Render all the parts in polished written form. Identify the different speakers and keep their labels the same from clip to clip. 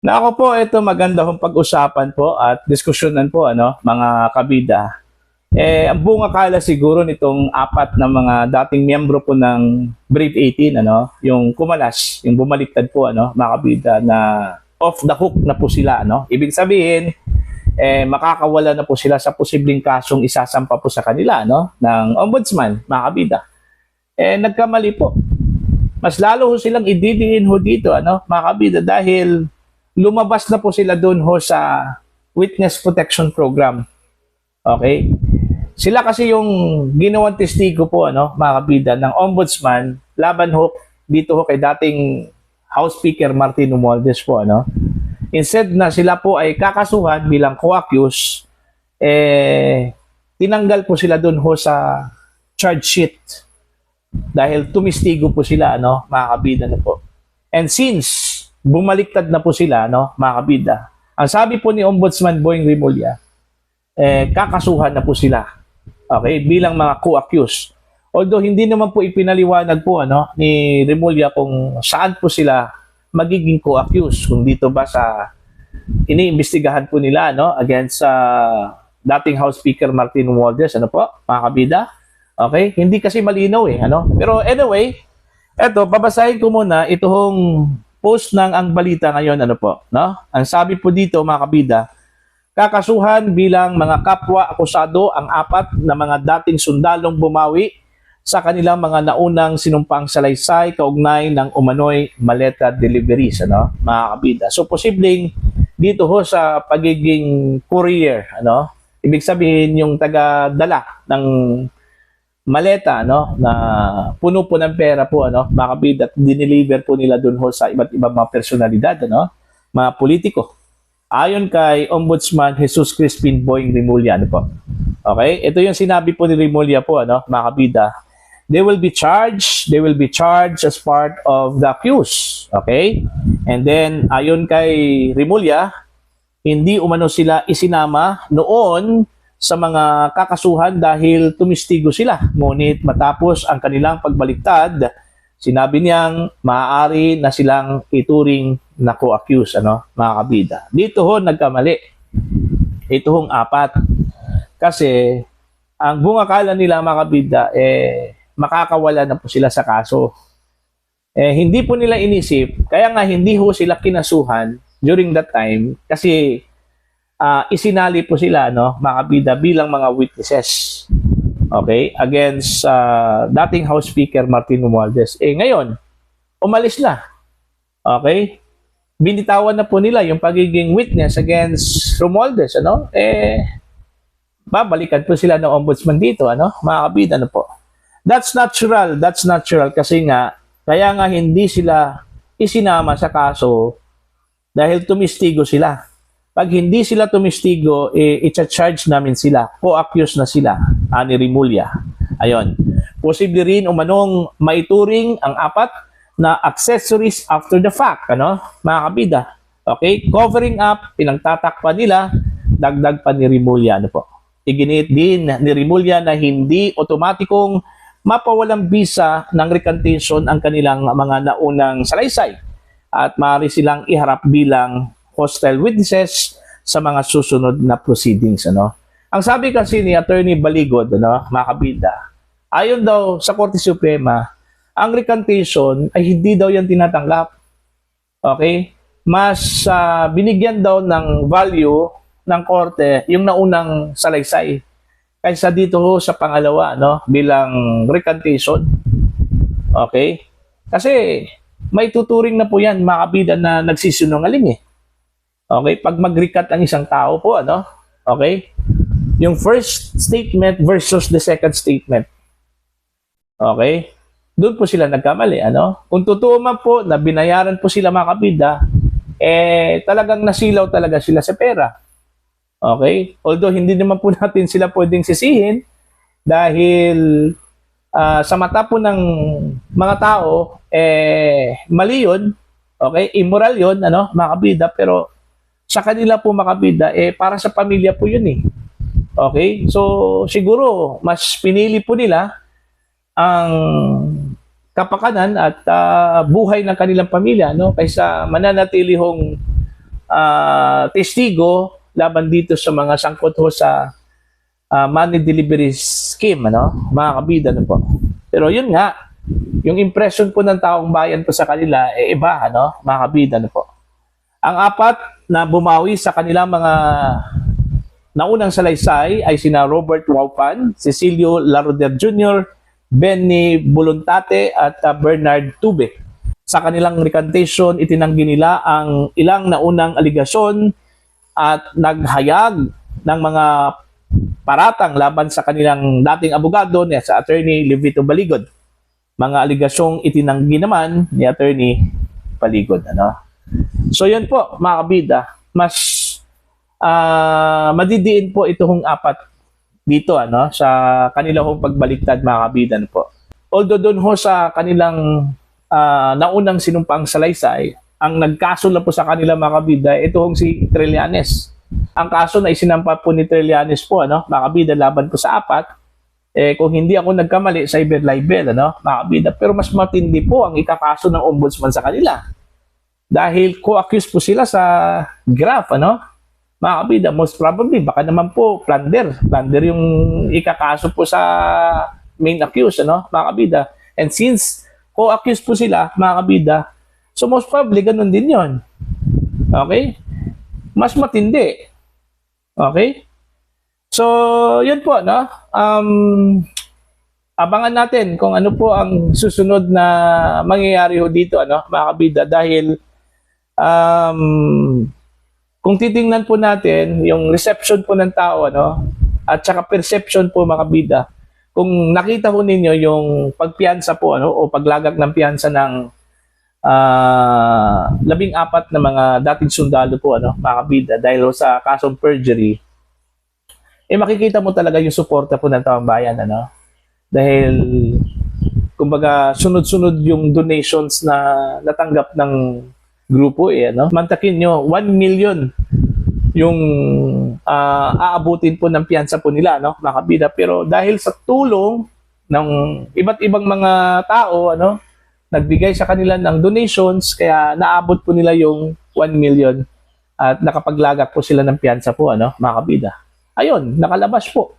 Speaker 1: Na ako po, ito maganda hong pag-usapan po at diskusyonan po, mga kabida. Ang bunga kala siguro nitong apat na mga dating miyembro po ng Brave 18, yung kumalas, yung bumaliktad po, mga kabida, na off the hook na po sila, Ibig sabihin, makakawala na po sila sa posibleng kasong isasampa po sa kanila, ng ombudsman, mga kabida. Nagkamali po. Mas lalo ho silang ididiin ho dito, mga kabida, dahil lumabas na po sila doon ho sa Witness Protection Program. Okay? Sila kasi yung ginawang testigo po, mga kabida, ng ombudsman laban ho dito ho kay dating House Speaker Martin Romualdez po, Instead na sila po ay kakasuhan bilang co-accused, tinanggal po sila doon ho sa charge sheet dahil tumistigo po sila, mga kabida na po. And since bumaliktad na po sila, mga kabida, ang sabi po ni Ombudsman Boying Rimulya, kakasuhan na po sila, okay, bilang mga co-accused. Although hindi naman po ipinaliwanag po ni Rimulya kung saan po sila magiging co-accused, kung dito ba sa iniimbestigahan po nila against dating House Speaker Martin Romualdez, po, mga kabida. Okay? Hindi kasi malinaw Pero anyway, eto, babasahin ko muna itong post ng Ang Balita ngayon, Ang sabi po dito, mga kabida, kakasuhan bilang mga kapwa akusado ang apat na mga dating sundalong bumawi sa kanilang mga naunang sinumpang salaysay kaugnay ng umano'y maleta deliveries, mga kabida. So, posibleng dito ho sa pagiging courier, ibig sabihin yung taga-dala ng maleta, na puno po ng pera po, mga kabida, at dineliver po nila dun ho sa iba't ibang mga personalidad, mga politiko. Ayon kay Ombudsman Jesus Crispin Boying Rimulya, po. Okay? Ito yung sinabi po ni Rimulya po, mga kabida. They will be charged as part of the accused. Okay? And then, ayon kay Rimulya, hindi umano sila isinama noon sa mga kakasuhan dahil tumistigo sila. Ngunit matapos ang kanilang pagbaliktad, sinabi niyang maaari na silang ituring na co-accused, mga kabida. Dito ho nagkamali. Ito hong apat. Kasi ang bunga kala nila, mga kabida, makakawala na po sila sa kaso. Hindi po nila inisip, kaya nga hindi ho sila kinasuhan during that time kasi isinali po sila, mga kabida, bilang mga witnesses. Okay? Against dating House Speaker Martin Romualdez. Ngayon, umalis na. Okay? Binitawan na po nila yung pagiging witness against Romualdez, babalikan po sila ng ombudsman dito, mga kabida, po. That's natural kasi nga, kaya nga hindi sila isinama sa kaso dahil tumistigo sila. Pag hindi sila tumistigo, i-charge namin sila. Co-accused na sila, ani Rimulya. Ayon. Posible rin umanong maituring ang apat na accessories after the fact, mga kabida. Okay? Covering up, pinagtatakpan nila, dagdag pa ni Rimulya, po. Iginit din ni Rimulya na hindi otomatikong mapawalang bisa ng recantation ang kanilang mga naunang salaysay at maaari silang iharap bilang hostile witnesses sa mga susunod na proceedings. Ang sabi kasi ni Attorney Baligod, mga kabida, ayon daw sa Korte Suprema, ang recantation ay hindi daw yan tinatanggap. Okay? Mas binigyan daw ng value ng Korte yung naunang salaysay kaysa dito ho sa pangalawa, bilang recantation. Okay? Kasi may tuturing na po yan, mga kabida, na nagsisinungaling Okay? Pag mag-recat ang isang tao po, Okay? Yung first statement versus the second statement. Okay? Doon po sila nagkamali, Kung totoo man po na binayaran po sila, mga kabida, talagang nasilaw talaga sila sa pera. Okay? Although hindi naman po natin sila pwedeng sisihin dahil sa mata po ng mga tao, mali yun. Okay? Immoral yun, mga kabida. Pero sa kanila po, mga kabida, para sa pamilya po yun Okay? So, siguro, mas pinili po nila ang kapakanan at buhay ng kanilang pamilya, kaysa mananatili hong testigo laban dito sa mga sangkot ho sa money delivery scheme, ano, mga kabida, ano po. Pero yun nga, yung impression po ng taong bayan po sa kanila, iba, ano, mga kabida, ano po. Ang apat na bumawi sa kanilang mga naunang salaysay ay sina Robert Waupan, Cecilio Laroder Jr., Benny Buluntate at Bernard Tube. Sa kanilang recantation, itinanggi nila ang ilang naunang aligasyon at naghayag ng mga paratang laban sa kanilang dating abogado ni sa Attorney Levito Baligod. Mga aligasyong itinanggi naman ni Attorney Baligod. Ano? So yun po, mga kabida, mas madidiin po itong apat dito, ano, sa kanilang pagbaliktad, mga kabida, ano po. Although doon ho sa kanilang naunang sinumpang salaysay, ang nagkaso na po sa kanila, mga kabida, ito hong si Trillanes. Ang kaso na isinampa po ni Trillanes po, ano, mga kabida, laban po sa apat, kung hindi ako nagkamali, cyber libel, ano, mga kabida. Pero mas matindi po ang ikakaso ng ombudsman sa kanila. Dahil co-accused po sila sa graft, ano, mga kabida, most probably, baka naman po plunder yung ikakaso po sa main accused, ano, mga kabida. And since co-accused po sila, mga kabida, so most probably, ganun din yon. Okay? Mas matindi. Okay? So, yun po, no? Abangan natin kung ano po ang susunod na mangyayari ho dito, ano, mga kabida, dahil kung titingnan po natin yung reception po ng tao, ano, at saka perception po, mga kabida, kung nakita ho ninyo yung pagpiyansa po, ano, o paglagak ng piyansa ng 14 na mga dating sundalo po, ano, mga kabida, dahil sa kasong perjury, makikita mo talaga yung suporta po ng taong bayan, ano, dahil kumbaga sunod-sunod yung donations na natanggap ng grupo, ano. Mantakin nyo, 1 million yung aabutin po ng piyansa po nila, no, mga kabida. Pero dahil sa tulong ng iba't ibang mga tao, ano, nagbigay sa kanila ng donations, kaya naabot po nila yung 1 million at nakapaglagak po sila ng piyansa po, ano, mga kabida. Ayun, nakalabas po.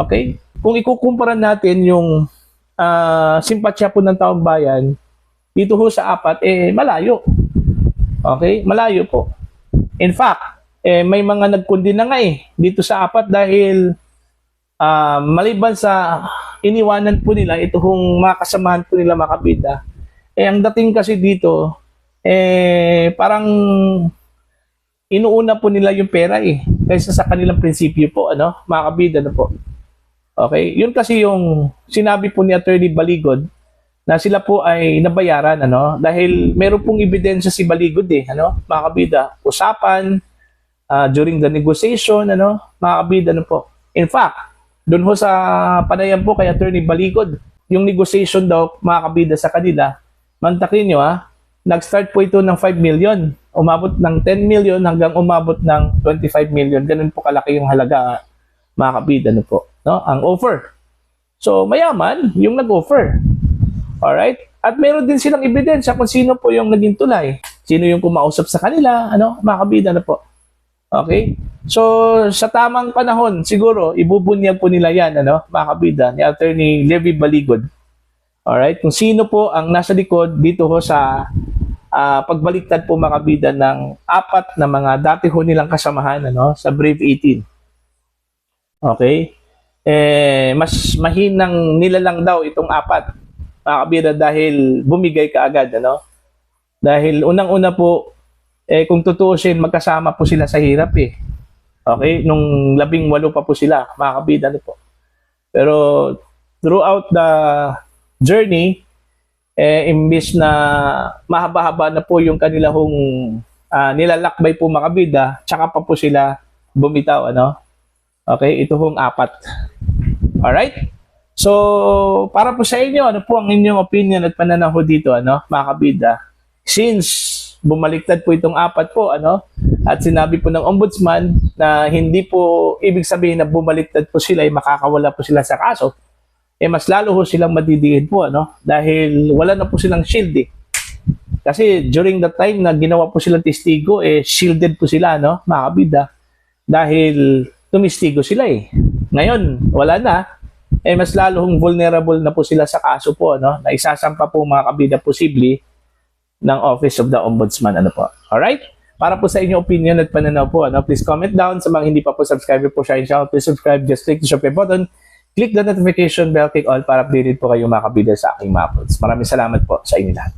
Speaker 1: Okay? Kung ikukumpara natin yung simpatsya po ng taong bayan, dito ho sa apat, malayo. Okay? Malayo po. In fact, may mga nagkundi na nga dito sa apat dahil maliban sa iniwanan po nila, ito hong mga kasamahan po nila, mga kabida, ang dating kasi dito, parang inuuna po nila yung pera kaysa sa kanilang prinsipyo po, ano, mga kabida, na po. Okay? Yun kasi yung sinabi po ni Attorney Baligod na sila po ay nabayaran, ano, dahil meron pong ebidensya si Baligod, ano, mga kabida, usapan during the negotiation, ano, mga kabida, ano po. In fact, doon ho sa panayam po kay Attorney Baligod, yung negotiation daw, mga kabida, sa kanila, mantakin nyo, nag-start po ito ng 5 million, umabot ng 10 million hanggang umabot ng 25 million. Ganun po kalaki yung halaga, mga kabida, ano po, no? Ang offer. So, mayaman yung nag-offer. Alright? At meron din silang ebidensya kung sino po yung naging tulay. Sino yung kumausap sa kanila, ano, mga kabida, ano po. Okay? So, sa tamang panahon, siguro, ibubunyag po nila yan, ano, mga kabida, ni Attorney Levy Baligod. Alright? Kung sino po ang nasa likod dito ho sa pagbaliktad po, mga kabida, ng apat na mga dati ho nilang kasamahan, ano, sa Brave 18. Okay? Mas mahinang nilalang daw itong apat, mga kabida, dahil bumigay kaagad, ano? Dahil unang-una po, kung tutuusin, magkasama po sila sa hirap, Okay? Nung 18 pa po sila, mga kabida, ano po. Pero throughout the journey, imbis na mahaba-haba na po yung kanila hong nilalakbay po, mga kabida, tsaka pa po sila bumitaw, ano? Okay? Ito hong apat. Alright? So, para po sa inyo, ano po ang inyong opinion at pananaw dito, ano, mga kabida? Since bumaliktad po itong apat po, ano, at sinabi po ng ombudsman na hindi po ibig sabihin na bumaliktad po sila ay makakawala po sila sa kaso, mas lalo ho silang madidiin po, ano, dahil wala na po silang shield, Kasi during the time na ginawa po silang testigo, shielded po sila, no, mga kabida. Dahil tumistigo sila eh. Ngayon, wala na. Mas lalong vulnerable na po sila sa kaso po, no, na isasampa po mga kabida posible ng Office of the Ombudsman, ano po. Alright? Para po sa inyong opinion at pananaw po, ano, please comment down. Sa mga hindi pa po subscriber po Shine Channel, please subscribe. Just click the subscribe button. Click the notification bell, click all para updated po kayo mga kabida sa aking mga uploads. Maraming salamat po sa inyo lahat.